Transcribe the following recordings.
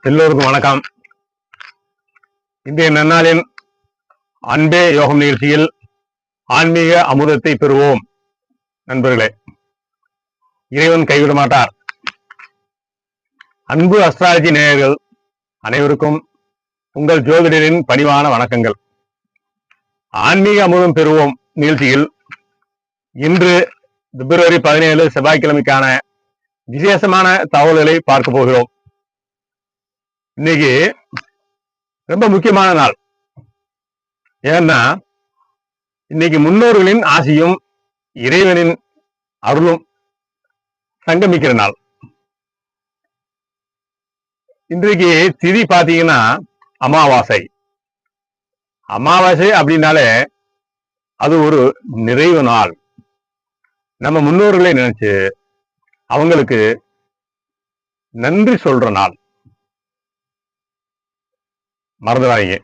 எல்லோருக்கும் வணக்கம். இன்றைய நன்னாளின் அன்பே யோகம் நிகழ்ச்சியில் ஆன்மீக அமுதத்தை பெறுவோம். நண்பர்களே, இறைவன் கைவிட மாட்டார். அன்பு அஸ்ட்ராலஜி நேயர்கள் அனைவருக்கும் உங்கள் ஜோதிடரின் பணிவான வணக்கங்கள். ஆன்மீக அமுதம் பெறுவோம் நிகழ்ச்சியில் இன்று பிப்ரவரி 17 செவ்வாய்க்கிழமைக்கான விசேஷமான தகவல்களை பார்க்க போகிறோம். இன்னைக்கு ரொம்ப முக்கியமான நாள். ஏன்னா இன்னைக்கு முன்னோர்களின் ஆசியும் இறைவனின் அருளும் சங்கமிக்கிற நாள். இன்றைக்கு திதி பாத்தீங்கன்னா அமாவாசை. அமாவாசை அப்படின்னாலே அது ஒரு நிறைவு நாள். நம்ம முன்னோர்களை நினைச்சு அவங்களுக்கு நன்றி சொல்ற நாள். மறந்துடாதீங்க.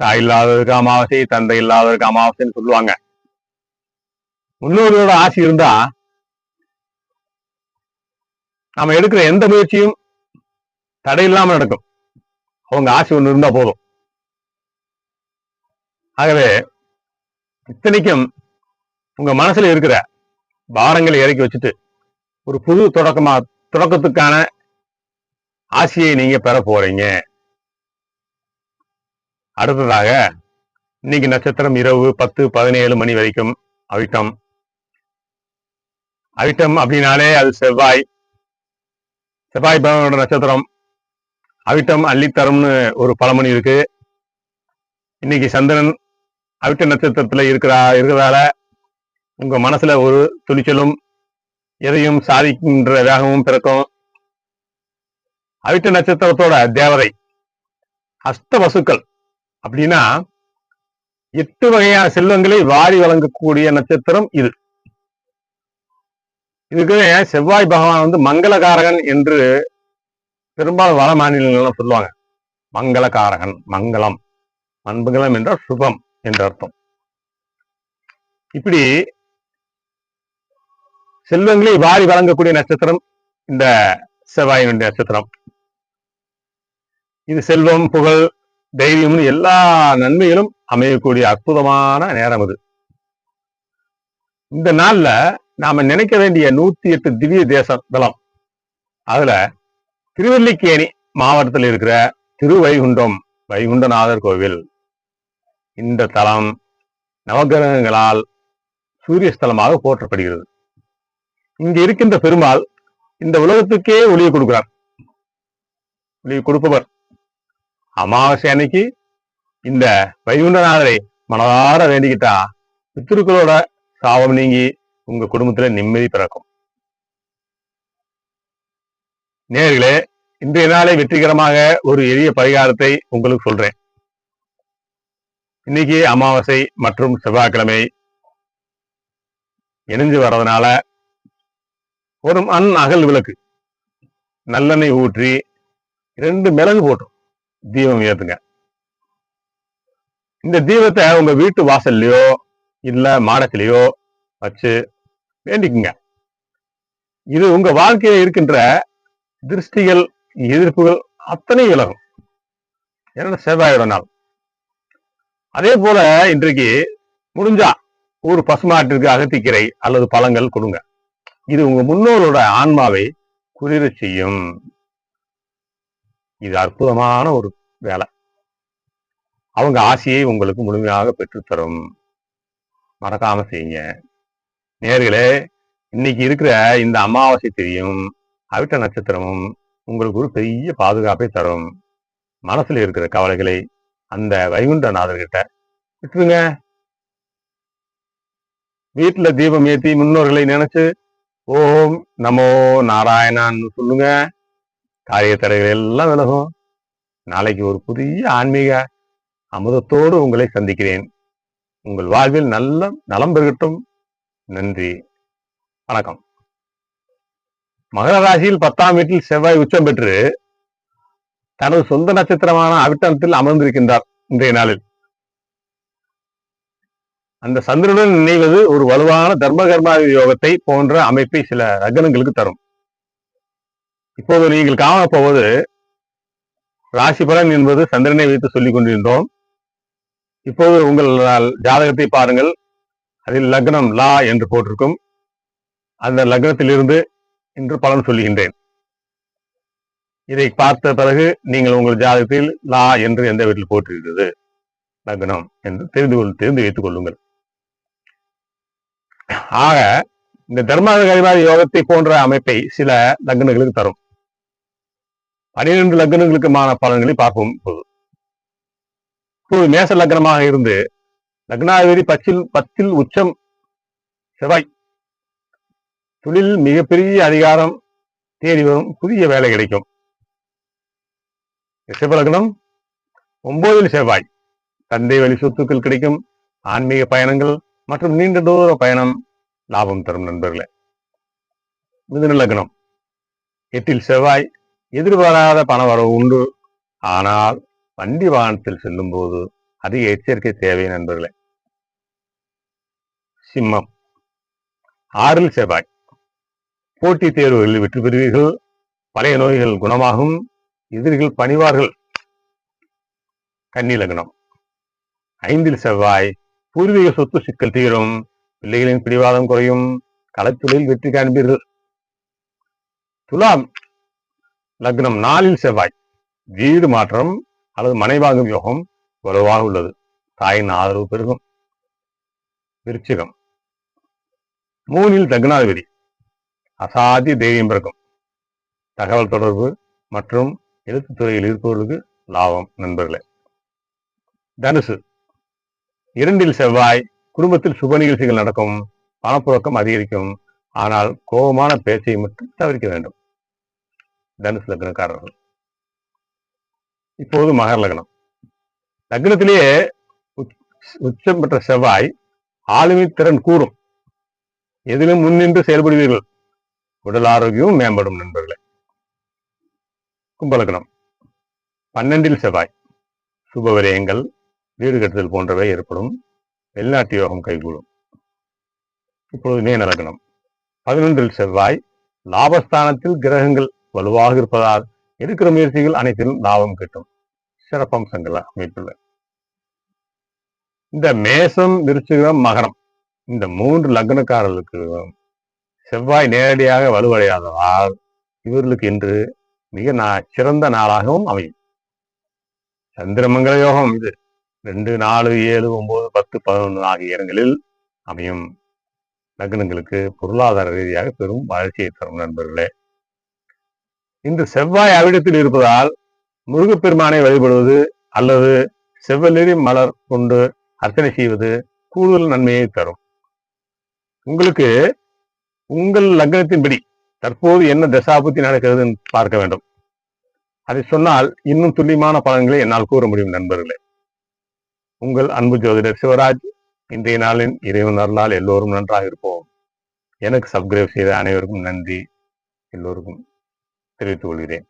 தாய் இல்லாதவருக்கு அமாவாசை, தந்தை இல்லாதவருக்கு அமாவாசைன்னு சொல்லுவாங்க. முன்னோர்களோட ஆசை இருந்தா நாம எடுக்கிற எந்த முயற்சியும் தடையில்லாம நடக்கும். அவங்க ஆசை ஒண்ணு இருந்தா போதும். ஆகவே இத்தனைக்கும் உங்க மனசுல இருக்கிற பாரங்களை இறக்கி வச்சுட்டு ஒரு புது தொடக்கத்துக்கான ஆசையை நீங்க பெற போறீங்க. அடுத்ததாக இன்னைக்கு நட்சத்திரம் இரவு 10-17 மணி வரைக்கும் அவிட்டம். அவிட்டம் அப்படின்னாலே அது செவ்வாய் பகவானோட நட்சத்திரம். அவிட்டம் அள்ளித்தரம்னு ஒரு பழமொழி இருக்கு. இன்னைக்கு சந்திரன் அவிட்ட நட்சத்திரத்துல இருக்கிறதால உங்க மனசுல ஒரு துணிச்சலும் எதையும் சாதிக்கின்ற வேகமும் பிறக்கும். அவிட்ட நட்சத்திரத்தோட தேவதை அஷ்ட வசுக்கள் அப்படின்னா 8 வகையான செல்வங்களை வாரி வழங்கக்கூடிய நட்சத்திரம் இது. இதுக்கு செவ்வாய் பகவான் மங்களகாரகன் என்று பெரும்பாலும் வட மாநிலங்கள்லாம் சொல்லுவாங்க. மங்களகாரகன், மங்களம், மங்களம் என்றால் சுபம் என்ற அர்த்தம். இப்படி செல்வங்களை வாரி வழங்கக்கூடிய நட்சத்திரம் இந்த செவ்வாயினுடைய நட்சத்திரம். இது செல்வம், புகழ், தைரியம் எல்லா நன்மைகளும் அமையக்கூடிய அற்புதமான நேரம் இது. இந்த நாள்ல நாம நினைக்க வேண்டிய 108 திவ்ய தேசம். அதுல திருவல்லிக்கேணி மாவட்டத்தில் இருக்கிற திருவைகுண்டம் வைகுண்டநாதர் கோவில். இந்த தலம் நவகிரகங்களால் சூரிய ஸ்தலமாக போற்றப்படுகிறது. இங்க இருக்கின்ற பெருமாள் இந்த உலகத்துக்கே ஒளியை கொடுக்கிறார். ஒளியை கொடுப்பவர். அமாவாசை அன்னைக்கு இந்த வைகுண்டநாதரை மனதார வேண்டிக்கிட்டா பித்திருக்களோட சாபம் நீங்கி உங்க குடும்பத்துல நிம்மதி பிறக்கும். நேயர்களே, இன்றைய நாளை வெற்றிகரமாக ஒரு எளிய பரிகாரத்தை உங்களுக்கு சொல்றேன். இன்னைக்கு அமாவாசை மற்றும் செவ்வாய்க்கிழமை இணைஞ்சு வர்றதுனால ஒரு மண் அகல் விளக்கு நல்லெண்ணெய் ஊற்றி 2 மிளகு போட்டோம் தீபம் ஏத்துங்க. இந்த தீபத்தை உங்க வீட்டு வாசல்லையோ இல்ல மாடத்திலேயோ வச்சு வேண்டிக்குங்க. இது உங்க வாழ்க்கையில இருக்கின்ற திருஷ்டிகள், எதிர்ப்புகள் அத்தனை விலகும். ஏன்னா செவ்வாயோட நாள். அதே போல இன்றைக்கு முடிஞ்சா ஒரு பசுமாட்டிற்கு அகத்திக்கீரை அல்லது பழங்கள் கொடுங்க. இது உங்க முன்னோரோட ஆன்மாவை குளிர செய்யும். இது அற்புதமான ஒரு வேலை. அவங்க ஆசையை உங்களுக்கு முழுமையாக பெற்றுத்தரும். மறக்காம செய்யுங்க. நேயர்களே, இன்னைக்கு இருக்கிற இந்த அமாவாசை திதியும் அவிட்ட நட்சத்திரமும் உங்களுக்கு ஒரு பெரிய பாதுகாப்பை தரும். மனசுல இருக்கிற கவலைகளை அந்த வைகுண்டநாதர்கிட்ட விட்டுருங்க. வீட்டுல தீபம் ஏற்றி முன்னோர்களை நினைச்சு ஓம் நமோ நாராயணான்னு சொல்லுங்க. காரிய தடைகள் எல்லாம் விலகும். நாளைக்கு ஒரு புதிய ஆன்மீக அமுதத்தோடு உங்களை சந்திக்கிறேன். உங்கள் வாழ்வில் நல்ல நலம் பெருகட்டும். நன்றி, வணக்கம். மகர ராசியில் 10ஆம் வீட்டில் செவ்வாய் உச்சம் பெற்று தனது சொந்த நட்சத்திரமான அவிட்டத்தில் அமர்ந்திருக்கின்றார். இன்றைய நாளில் அந்த சந்திரனுடன் நினைவது ஒரு வலுவான தர்ம கர்மாதி யோகத்தை போன்ற அமைப்பை சில லக்னங்களுக்கு தரும். இப்போது நீங்கள் காணப்போவது ராசி பலன் என்பது சந்திரனை வைத்து சொல்லிக் கொண்டிருந்தோம். இப்போது உங்கள் ஜாதகத்தை பாருங்கள். அதில் லக்னம் லா என்று போட்டிருக்கும். அந்த லக்னத்திலிருந்து இன்று பலன் சொல்லுகின்றேன். இதை பார்த்த பிறகு நீங்கள் உங்கள் ஜாதகத்தில் லா என்று எந்த வீட்டில் போட்டிருக்கிறது லக்னம் என்று தெரிந்து வைத்துக் கொள்ளுங்கள். ஆக இந்த தர்மாதிகாரி யோகத்தை போன்ற அமைப்பை சில லக்னங்களுக்கு தரும். 12 லக்னங்களுக்குமான பலன்களை பார்ப்போம். இப்போது மேச லக்னமாக இருந்து லக்னாதிபதி 10 உச்சம் செவ்வாய். தொழில் மிகப்பெரிய அதிகாரம் தேடி வரும், புதிய வேலை கிடைக்கும். ரிஷப லக்னம் 9 செவ்வாய். தந்தை வழி சொத்துக்கள் கிடைக்கும். ஆன்மீக பயணங்கள் மற்றும் நீண்ட தூர பயணம் லாபம் தரும் நண்பர்களே. மிதுன லக்னம் 8 செவ்வாய். எதிர்பாராத பண வரவு உண்டு. ஆனால் வண்டி வாகனத்தில் செல்லும் போது அதிக எச்சரிக்கை தேவை நண்பர்களே. சிம்மம் 6 செவ்வாய். போட்டி தேர்வுகளில் வெற்றி பெறுவீர்கள். பழைய நோய்கள் குணமாகும். எதிரிகள் பணிவார்கள். கன்னி லக்னம் 5 செவ்வாய். பூர்வீக சொத்து சிக்கல் தீரும். பிள்ளைகளின் பிடிவாதம் குறையும். கலைத்துறையில் வெற்றி காண்பீர்கள். துலாம் லக்னம் 4 செவ்வாய். வீடு மாற்றம் அல்லது மனை வாங்கும் யோகம் வலுவாக உள்ளது. தாயின் ஆதரவு பெருகும். விருச்சிகம் 3 லக்னாதிபதி. அசாத்திய தைரியம் பிறக்கும். தகவல் தொடர்பு மற்றும் எழுத்துத்துறையில் இருப்பவர்களுக்கு லாபம் நண்பர்களே. தனுசு 2 செவ்வாய். குடும்பத்தில் சுப நிகழ்ச்சிகள் நடக்கும். பணப்புழக்கம் அதிகரிக்கும். ஆனால் கோபமான பேச்சை மட்டும் தவிர்க்க வேண்டும். தனுசு லக்னக்காரர்கள். இப்போது மகர லக்னம். லக்னத்திலேயே உச்சம் பெற்ற செவ்வாய் ஆளுமை திறன் கூறும். எதிலும் முன்னின்று செயல்படுவீர்கள். உடல் ஆரோக்கியமும் மேம்படும் நண்பர்களே. கும்பலக்னம் 12 செவ்வாய். சுப விரயங்கள், வீடு கட்டுதல் போன்றவை ஏற்படும். வெளிநாட்டு யோகம் கைகூடும். இப்பொழுது மீன லக்னம் 11 செவ்வாய். லாபஸ்தானத்தில் கிரகங்கள் வலுவாக இருப்பதால் எடுக்கிற முயற்சிகள் அனைத்திலும் லாபம் கிட்டும். சிறப்பம்சங்கள் அமைப்புள்ள இந்த மேசம், விருச்சிகம், மகரம் இந்த 3 லக்னக்காரர்களுக்கு செவ்வாய் நேரடியாக வலுவடையாததால் இவர்களுக்கு இன்று மிக சிறந்த நாளாகவும் அமையும். சந்திரமங்கல யோகம் இது 2, 4, 7, 9, 10, 11 ஆகிய இடங்களில் அமையும். லக்னங்களுக்கு பொருளாதார ரீதியாக பெரும் வளர்ச்சியை தரும் நண்பர்களே. இன்று செவ்வாய் அவிடத்தில் இருப்பதால் முருகப்பெருமானை வழிபடுவது அல்லது செவ்வெளி மலர் கொண்டு அர்ச்சனை செய்வது கூடுதல் நன்மையை தரும். உங்களுக்கு உங்கள் லக்னத்தின்படி தற்போது என்ன தசாபுத்தி நடக்கிறது பார்க்க வேண்டும். அதை சொன்னால் இன்னும் துல்லியமான பலன்களை என்னால் கூற முடியும் நண்பர்களே. உங்கள் அன்பு ஜோதிடர் சிவராஜ். இன்றைய நாளின் இறைவன் அருளால் எல்லோரும் நன்றாக இருப்போம். எனக்கு சப்ஸ்கிரைப் செய்த அனைவருக்கும் நன்றி. எல்லோருக்கும் தெரிவித்துக் கொள்கிறேன்.